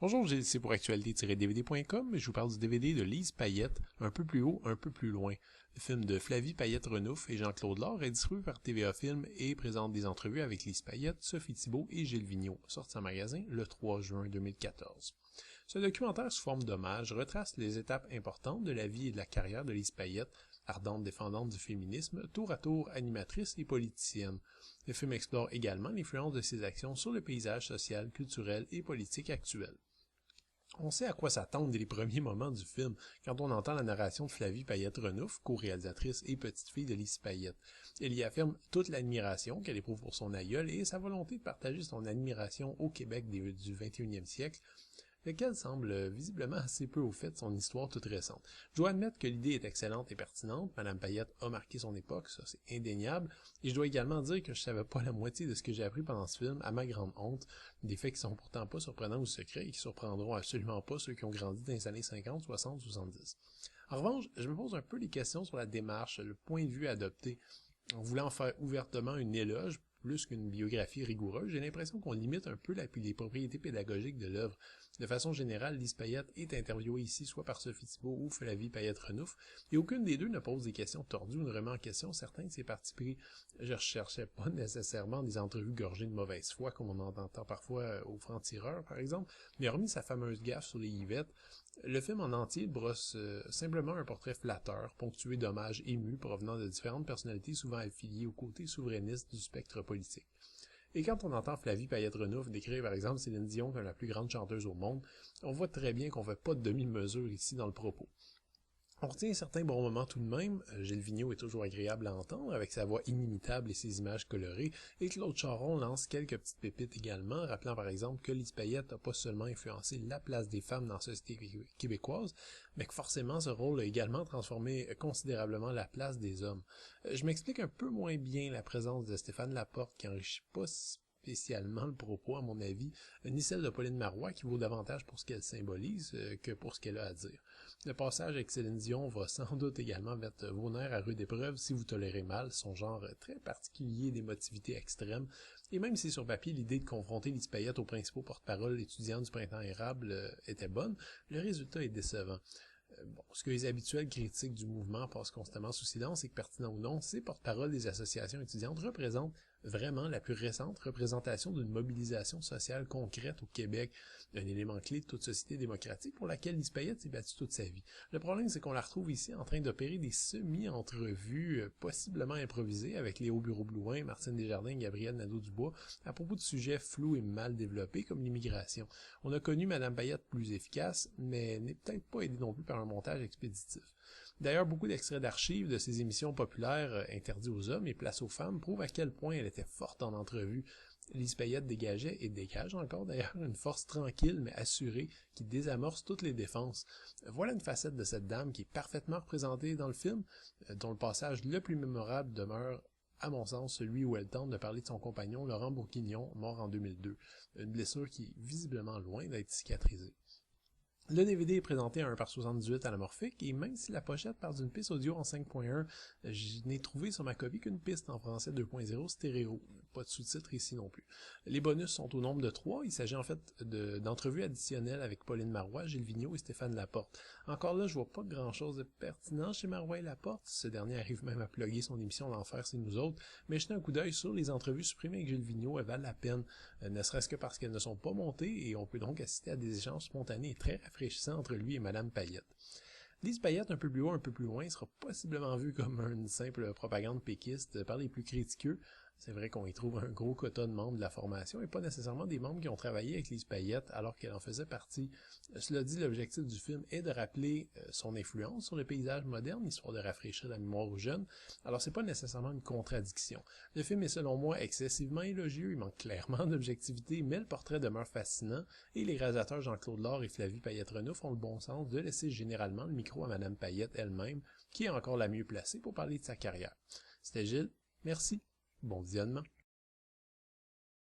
Bonjour, Gilles, c'est pour actualité-dvd.com et je vous parle du DVD de Lise Payette, Un peu plus haut, un peu plus loin. Le film de Flavie Payette-Renouf et Jean-Claude Laure est distribué par TVA Film et présente des entrevues avec Lise Payette, Sophie Thibault et Gilles Vigneault, sorti en magasin le 3 juin 2014. Ce documentaire sous forme d'hommage retrace les étapes importantes de la vie et de la carrière de Lise Payette, ardente défendante du féminisme, tour à tour animatrice et politicienne. Le film explore également l'influence de ses actions sur le paysage social, culturel et politique actuel. On sait à quoi s'attendre dès les premiers moments du film, quand on entend la narration de Flavie Payette-Renouf, co-réalisatrice et petite-fille de Lise Payette. Elle y affirme toute l'admiration qu'elle éprouve pour son aïeul et sa volonté de partager son admiration au Québec du 21e siècle, lequel semble visiblement assez peu au fait de son histoire toute récente. Je dois admettre que l'idée est excellente et pertinente, Madame Payette a marqué son époque, ça c'est indéniable, et je dois également dire que je savais pas la moitié de ce que j'ai appris pendant ce film, à ma grande honte, des faits qui sont pourtant pas surprenants ou secrets et qui surprendront absolument pas ceux qui ont grandi dans les années 50, 60, 70. En revanche, je me pose un peu des questions sur la démarche, le point de vue adopté. En voulant faire ouvertement une éloge, plus qu'une biographie rigoureuse, j'ai l'impression qu'on limite un peu les propriétés pédagogiques de l'œuvre. De façon générale, Lise Payette est interviewée ici soit par Sophie Thibault ou Flavie Payette-Renouf, et aucune des deux ne pose des questions tordues ou ne remet en question certains de ses partis pris. Je recherchais pas nécessairement des entrevues gorgées de mauvaise foi, comme on en entend parfois aux francs-tireurs, par exemple, mais hormis sa fameuse gaffe sur les Yvettes, le film en entier brosse simplement un portrait flatteur, ponctué d'hommages émus provenant de différentes personnalités souvent affiliées au côté souverainiste du spectre politique. Et quand on entend Flavie Payette-Renouf décrire par exemple Céline Dion comme la plus grande chanteuse au monde, on voit très bien qu'on fait pas de demi-mesure ici dans le propos. On retient certains bons moments tout de même, Gilles Vigneault est toujours agréable à entendre, avec sa voix inimitable et ses images colorées, et Claude Charon lance quelques petites pépites également, rappelant par exemple que Lise Payette n'a pas seulement influencé la place des femmes dans la société québécoise, mais que forcément ce rôle a également transformé considérablement la place des hommes. Je m'explique un peu moins bien la présence de Stéphane Laporte, qui enrichit pas spécialement le propos, à mon avis, ni celle de Pauline Marois, qui vaut davantage pour ce qu'elle symbolise que pour ce qu'elle a à dire. Le passage avec Céline Dion va sans doute également mettre vos nerfs à rude épreuve si vous tolérez mal son genre très particulier d'émotivité extrême, et même si sur papier l'idée de confronter Lise Payette aux principaux porte-parole étudiants du printemps érable était bonne, le résultat est décevant. Bon, ce que les habituels critiques du mouvement passent constamment sous silence, c'est que pertinent ou non, ces porte-paroles des associations étudiantes représentent vraiment la plus récente représentation d'une mobilisation sociale concrète au Québec, un élément clé de toute société démocratique pour laquelle Lise Payette s'est battue toute sa vie. Le problème, c'est qu'on la retrouve ici en train d'opérer des semi-entrevues possiblement improvisées avec Léo Bureau-Blouin, Martine Desjardins, Gabriel Nadeau-Dubois à propos de sujets flous et mal développés comme l'immigration. On a connu Madame Payette plus efficace, mais n'est peut-être pas aidée non plus par un montage expéditif. D'ailleurs, beaucoup d'extraits d'archives de ces émissions populaires interdites aux hommes et place aux femmes prouvent à quel point elle était forte en entrevue. Lise Payette dégageait et dégage encore d'ailleurs une force tranquille mais assurée qui désamorce toutes les défenses. Voilà une facette de cette dame qui est parfaitement représentée dans le film, dont le passage le plus mémorable demeure à mon sens, celui où elle tente de parler de son compagnon Laurent Bourguignon, mort en 2002. Une blessure qui est visiblement loin d'être cicatrisée. Le DVD est présenté à 1:78 anamorphique et même si la pochette part d'une piste audio en 5.1, je n'ai trouvé sur ma copie qu'une piste en français 2.0 stéréo. Pas de sous-titres ici non plus. Les bonus sont au nombre de 3. Il s'agit en fait d'entrevues additionnelles avec Pauline Marois, Gilles Vigneault et Stéphane Laporte. Encore là, je vois pas grand-chose de pertinent chez Marois et Laporte. Ce dernier arrive même à plugger son émission L'Enfer c'est nous autres. Mais jetez un coup d'œil sur les entrevues supprimées avec Gilles Vigneault, elles valent la peine, ne serait-ce que parce qu'elles ne sont pas montées et on peut donc assister à des échanges spontanés et très rafraîchissant entre lui et Madame Payette. Lise Payette, un peu plus haut, un peu plus loin, sera possiblement vue comme une simple propagande péquiste par les plus critiqueux. C'est vrai qu'on y trouve un gros quota de membres de la formation et pas nécessairement des membres qui ont travaillé avec Lise Payette alors qu'elle en faisait partie. Cela dit, l'objectif du film est de rappeler son influence sur le paysage moderne, histoire de rafraîchir la mémoire aux jeunes. Alors c'est pas nécessairement une contradiction. Le film est selon moi excessivement élogieux, il manque clairement d'objectivité, mais le portrait demeure fascinant et les réalisateurs Jean-Claude Laure et Flavie Payette-Renouf ont le bon sens de laisser généralement le micro à Madame Payette elle-même, qui est encore la mieux placée pour parler de sa carrière. C'était Gilles, merci. Bon visionnement.